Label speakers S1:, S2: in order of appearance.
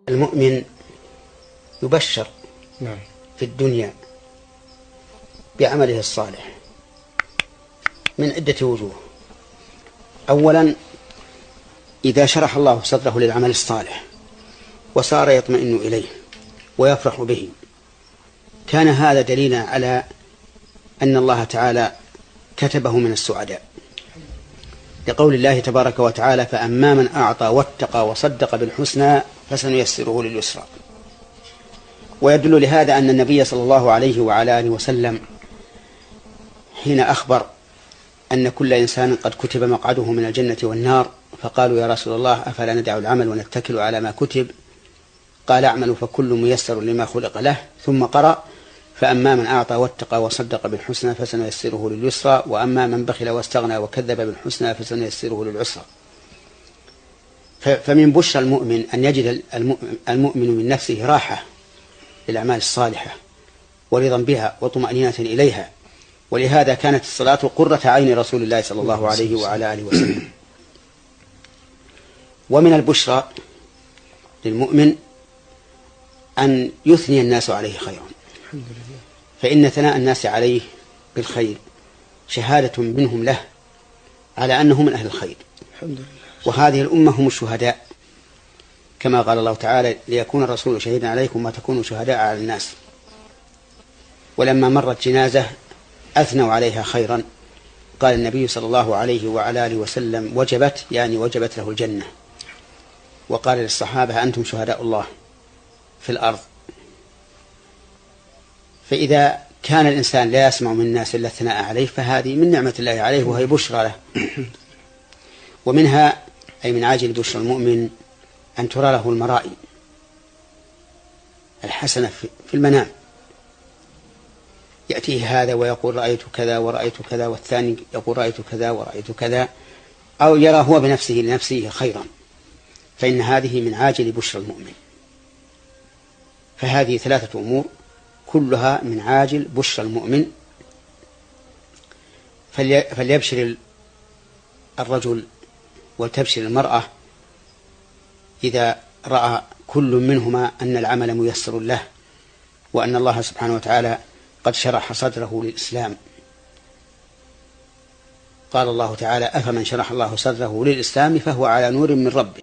S1: المؤمن يبشر في الدنيا بعمله الصالح من عدة وجوه. أولا، إذا شرح الله صدره للعمل الصالح وصار يطمئن إليه ويفرح به، كان هذا دليلا على أن الله تعالى كتبه من السعداء، لقول الله تبارك وتعالى: فأما من أعطى واتقى وصدق بالحسنى فسنيسره لليسرى. ويدل لهذا أن النبي صلى الله عليه وعلى آله وسلم حين أخبر أن كل إنسان قد كتب مقعده من الجنة والنار، فقالوا: يا رسول الله، أفلا ندع العمل ونتكل على ما كتب؟ قال: اعملوا فكل ميسر لما خلق له. ثم قرأ: فأما من أعطى واتقى وصدق بالحسنى فسنيسره لليسرى، وأما من بخل واستغنى وكذب بالحسنى فسنيسره للعسرى. فمن بشرى المؤمن أن يجد المؤمن من نفسه راحة للأعمال الصالحة ورضا بها وطمأنينة إليها. ولهذا كانت الصلاة قرة عين رسول الله صلى الله عليه وعلى آله وسلم. ومن البشرى للمؤمن أن يثني الناس عليه خيرا، فإن ثناء الناس عليه بالخير شهادة منهم له على أنه من أهل الخير. وهذه الأمة هم الشهداء، كما قال الله تعالى: ليكون الرسول شهيدا عليكم وتكونوا شهداء على الناس. ولما مرت جنازة أثنوا عليها خيرا، قال النبي صلى الله عليه وعلى آله وسلم: وجبت، يعني وجبت له الجنة. وقال للصحابة: أنتم شهداء الله في الأرض. فإذا كان الإنسان لا يسمع من الناس إلا الثناء عليه، فهذه من نعمة الله عليه وهي بشرى له. ومنها، أي من عاجل بشرى المؤمن، أن ترى له المرائي الحسنة في المنام، يأتيه هذا ويقول: رأيت كذا ورأيت كذا، والثاني يقول: رأيت كذا ورأيت كذا، أو يرى هو بنفسه لنفسه خيرا، فإن هذه من عاجل بشرى المؤمن. فهذه ثلاثة أمور كلها من عاجل بشرى المؤمن. فليبشر الرجل ولتبشر المرأة إذا رأى كل منهما أن العمل ميسر له، وأن الله سبحانه وتعالى قد شرح صدره للإسلام. قال الله تعالى: أفمن شرح الله صدره للإسلام فهو على نور من ربه